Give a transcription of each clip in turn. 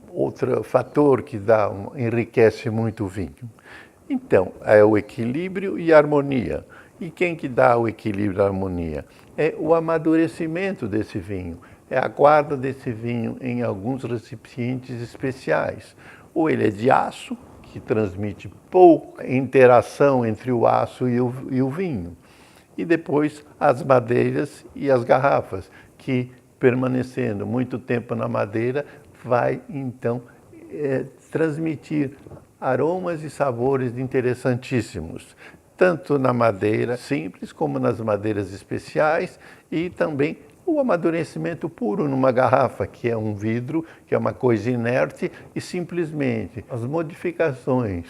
outro fator que enriquece muito o vinho? Então, é o equilíbrio e a harmonia. E quem que dá o equilíbrio e a harmonia? É o amadurecimento desse vinho, é a guarda desse vinho em alguns recipientes especiais. Ou ele é de aço, que transmite pouca interação entre o aço e o vinho. E depois as madeiras e as garrafas, que permanecendo muito tempo na madeira, vai então transmitir aromas e sabores interessantíssimos, tanto na madeira simples como nas madeiras especiais, e também o amadurecimento puro numa garrafa, que é um vidro, que é uma coisa inerte, e simplesmente as modificações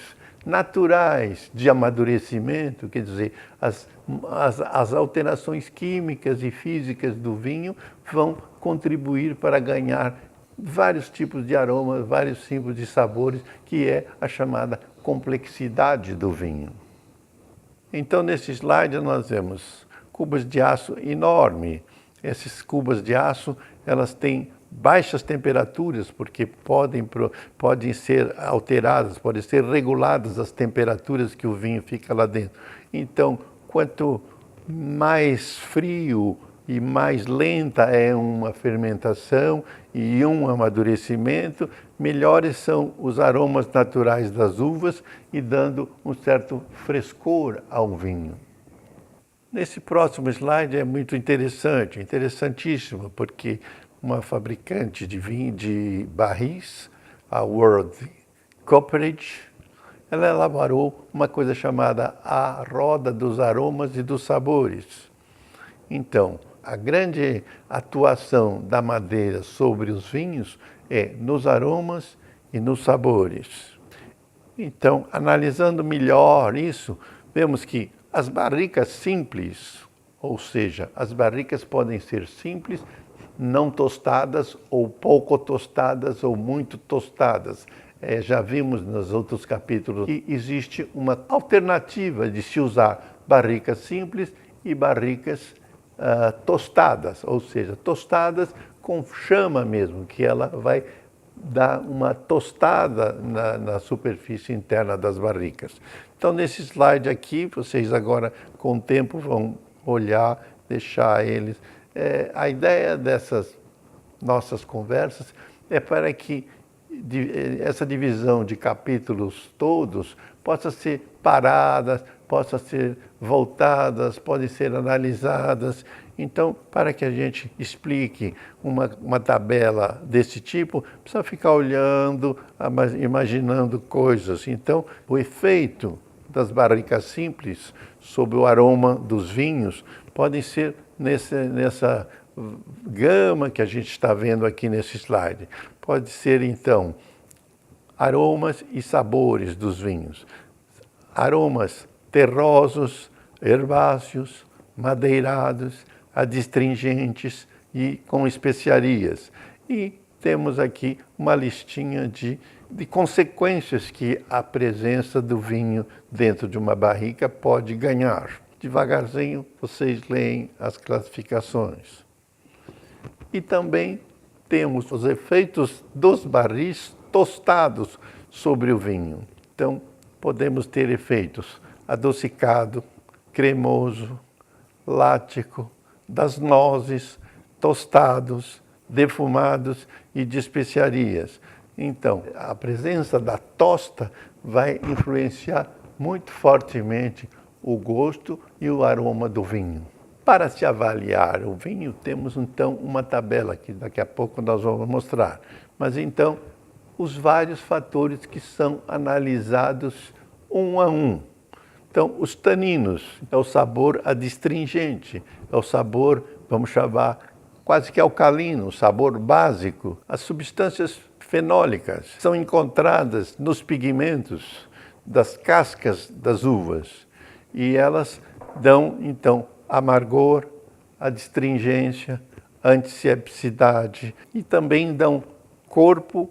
naturais de amadurecimento, quer dizer, as alterações químicas e físicas do vinho vão contribuir para ganhar vários tipos de aromas, vários tipos de sabores, que é a chamada complexidade do vinho. Então, nesse slide nós vemos cubas de aço enorme. Essas cubas de aço, elas têm baixas temperaturas, porque podem ser alteradas, podem ser reguladas as temperaturas que o vinho fica lá dentro. Então, quanto mais frio e mais lenta é uma fermentação e um amadurecimento, melhores são os aromas naturais das uvas e dando um certo frescor ao vinho. Nesse próximo slide é muito interessante, interessantíssimo, porque uma fabricante de vinho de barris, a World Cooperage, ela elaborou uma coisa chamada a roda dos aromas e dos sabores. Então, a grande atuação da madeira sobre os vinhos é nos aromas e nos sabores. Então, analisando melhor isso, vemos que as barricas simples, ou seja, as barricas podem ser simples, não tostadas, ou pouco tostadas, ou muito tostadas. Já vimos nos outros capítulos que existe uma alternativa de se usar barricas simples e barricas tostadas, ou seja, tostadas com chama mesmo, que ela vai dar uma tostada na superfície interna das barricas. Então, nesse slide aqui, vocês agora, com o tempo, vão olhar, deixar eles. A ideia dessas nossas conversas é para que essa divisão de capítulos todos possa ser parada, possa ser voltadas, podem ser analisadas. Então, para que a gente explique uma tabela desse tipo, precisa ficar olhando, imaginando coisas. Então, o efeito das barricas simples sobre o aroma dos vinhos podem ser nessa gama que a gente está vendo aqui nesse slide. Pode ser, então, aromas e sabores dos vinhos. Aromas terrosos, herbáceos, madeirados, adstringentes e com especiarias. E temos aqui uma listinha de consequências que a presença do vinho dentro de uma barrica pode ganhar. Devagarzinho, vocês leem as classificações. E também temos os efeitos dos barris tostados sobre o vinho. Então, podemos ter efeitos adocicado, cremoso, lático, das nozes, tostados, defumados e de especiarias. Então, a presença da tosta vai influenciar muito fortemente o gosto e o aroma do vinho. Para se avaliar o vinho, temos então uma tabela que daqui a pouco nós vamos mostrar. Mas então, os vários fatores que são analisados um a um. Então, os taninos, é o sabor adstringente, é o sabor, vamos chamar, quase que alcalino, o sabor básico. As substâncias fenólicas são encontradas nos pigmentos das cascas das uvas e elas dão, então, amargor, adstringência, antisepticidade e também dão corpo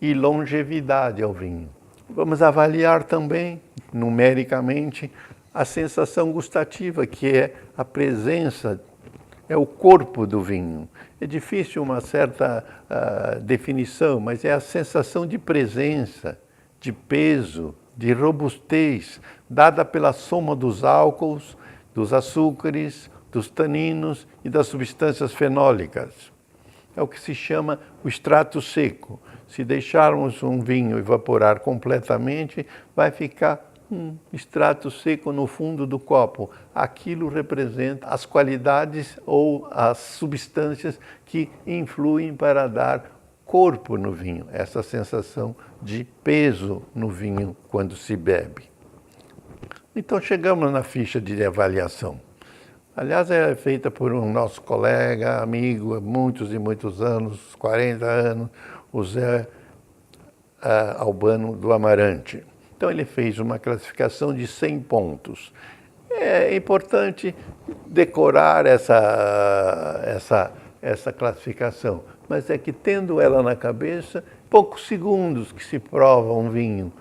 e longevidade ao vinho. Vamos avaliar também, numericamente, a sensação gustativa, que é a presença é o corpo do vinho. É difícil uma certa definição, mas é a sensação de presença, de peso, de robustez, dada pela soma dos álcools, dos açúcares, dos taninos e das substâncias fenólicas. É o que se chama o extrato seco. Se deixarmos um vinho evaporar completamente, vai ficar um extrato seco no fundo do copo. Aquilo representa as qualidades ou as substâncias que influem para dar corpo no vinho, essa sensação de peso no vinho quando se bebe. Então chegamos na ficha de avaliação. Aliás, é feita por um nosso colega, amigo, há muitos e muitos anos, 40 anos, o Zé Albano do Amarante. Então ele fez uma classificação de 100 pontos. É importante decorar essa classificação, mas é que tendo ela na cabeça, poucos segundos que se prova um vinho,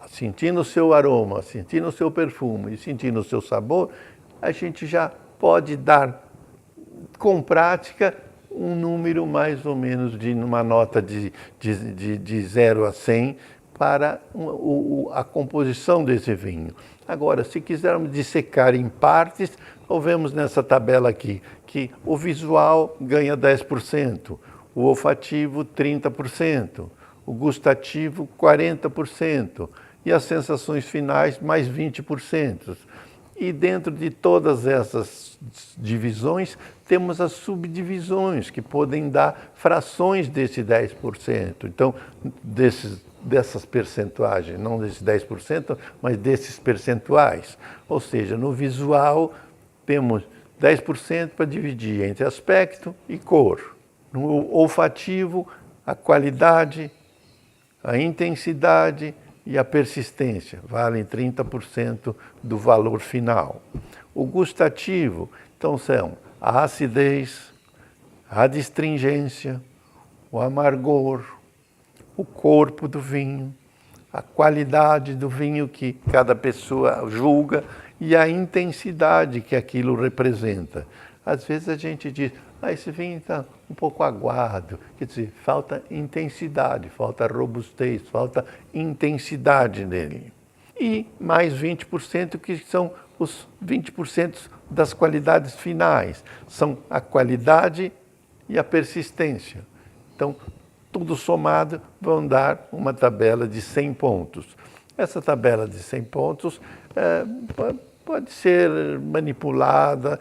sentindo o seu aroma, sentindo o seu perfume e sentindo o seu sabor, a gente já pode dar com prática um número mais ou menos de uma nota de 0 a 100 para a composição desse vinho. Agora, se quisermos dissecar em partes, vemos nessa tabela aqui que o visual ganha 10%, o olfativo 30%, o gustativo 40% e as sensações finais mais 20%. E dentro de todas essas divisões, temos as subdivisões, que podem dar frações desse 10%. Então, dessas percentagens, não desses 10%, mas desses percentuais. Ou seja, no visual, temos 10% para dividir entre aspecto e cor. No olfativo, a qualidade, a intensidade e a persistência valem 30% do valor final. O gustativo, então, são a acidez, a adstringência, o amargor, o corpo do vinho, a qualidade do vinho que cada pessoa julga e a intensidade que aquilo representa. Às vezes a gente diz, esse vinho está um pouco aguado, quer dizer, falta intensidade, falta robustez, falta intensidade nele. E mais 20% que são os 20% das qualidades finais, são a qualidade e a persistência. Então, tudo somado vão dar uma tabela de 100 pontos. Essa tabela de 100 pontos pode ser manipulada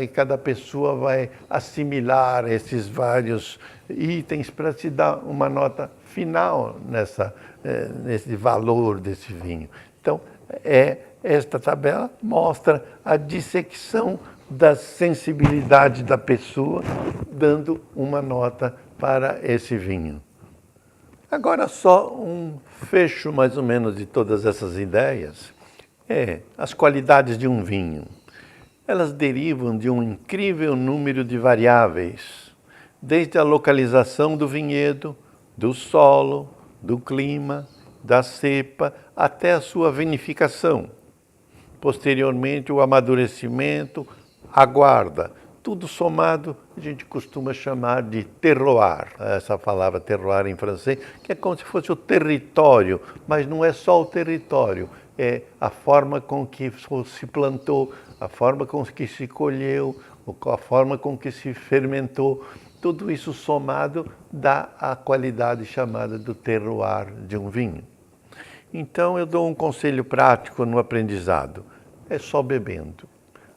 e cada pessoa vai assimilar esses vários itens para se dar uma nota final nesse valor desse vinho. Então, esta tabela mostra a dissecção da sensibilidade da pessoa, dando uma nota para esse vinho. Agora, só um fecho mais ou menos de todas essas ideias. As qualidades de um vinho. Elas derivam de um incrível número de variáveis, desde a localização do vinhedo, do solo, do clima, da cepa, até a sua vinificação. Posteriormente, o amadurecimento, a guarda. Tudo somado, a gente costuma chamar de terroir. Essa palavra terroir em francês, que é como se fosse o território, mas não é só o território. É a forma com que se plantou, a forma com que se colheu, a forma com que se fermentou. Tudo isso somado dá a qualidade chamada do terroir de um vinho. Então eu dou um conselho prático no aprendizado. É só bebendo.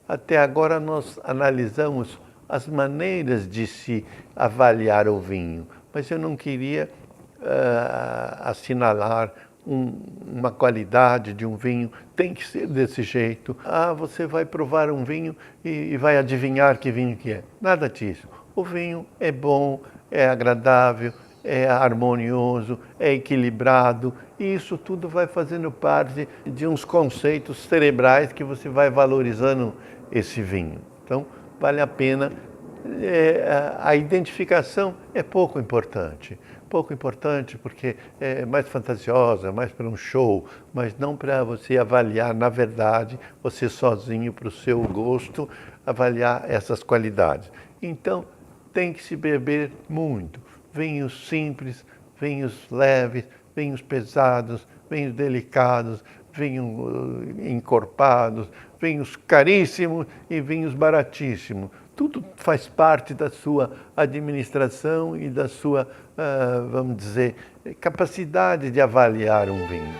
Até agora nós analisamos as maneiras de se avaliar o vinho, mas eu não queria assinalar uma qualidade de um vinho, tem que ser desse jeito. Você vai provar um vinho e vai adivinhar que vinho que é. Nada disso. O vinho é bom, é agradável, é harmonioso, é equilibrado, e isso tudo vai fazendo parte de uns conceitos cerebrais que você vai valorizando esse vinho. Então, vale a pena. A identificação é pouco importante. pouco importante porque é mais fantasiosa, mais para um show, mas não para você avaliar, na verdade, você sozinho, para o seu gosto, avaliar essas qualidades. Então, tem que se beber muito. Vinhos simples, vinhos leves, vinhos pesados, vinhos delicados, vinhos encorpados, vinhos caríssimos e vinhos baratíssimos. Tudo faz parte da sua administração e da sua, vamos dizer, capacidade de avaliar um vinho.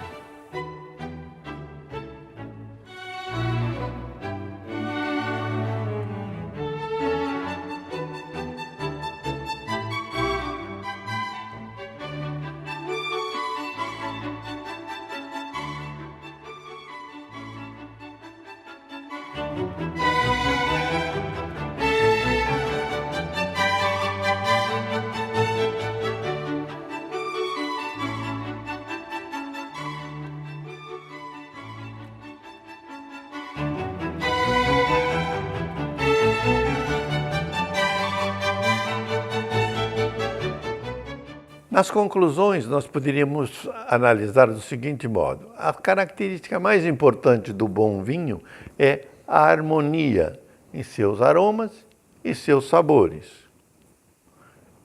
Nas conclusões, nós poderíamos analisar do seguinte modo: a característica mais importante do bom vinho é a harmonia em seus aromas e seus sabores.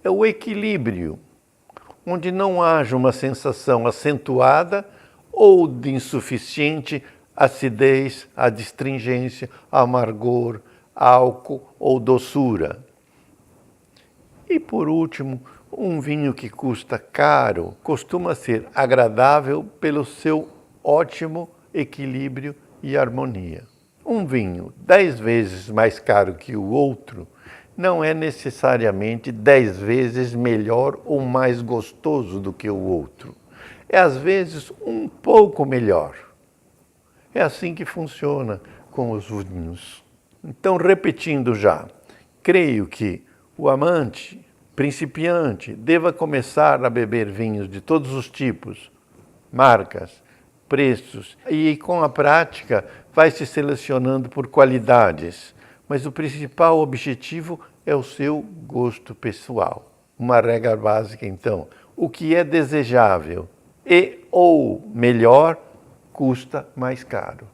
É o equilíbrio, onde não haja uma sensação acentuada ou de insuficiente acidez, adstringência, amargor, álcool ou doçura. E por último, um vinho que custa caro costuma ser agradável pelo seu ótimo equilíbrio e harmonia. Um vinho 10 vezes mais caro que o outro não é necessariamente 10 vezes melhor ou mais gostoso do que o outro. É às vezes um pouco melhor. É assim que funciona com os vinhos. Então, repetindo já, creio que o amante principiante deva começar a beber vinhos de todos os tipos, marcas, preços, e com a prática vai se selecionando por qualidades, mas o principal objetivo é o seu gosto pessoal. Uma regra básica, então: o que é desejável e ou melhor custa mais caro.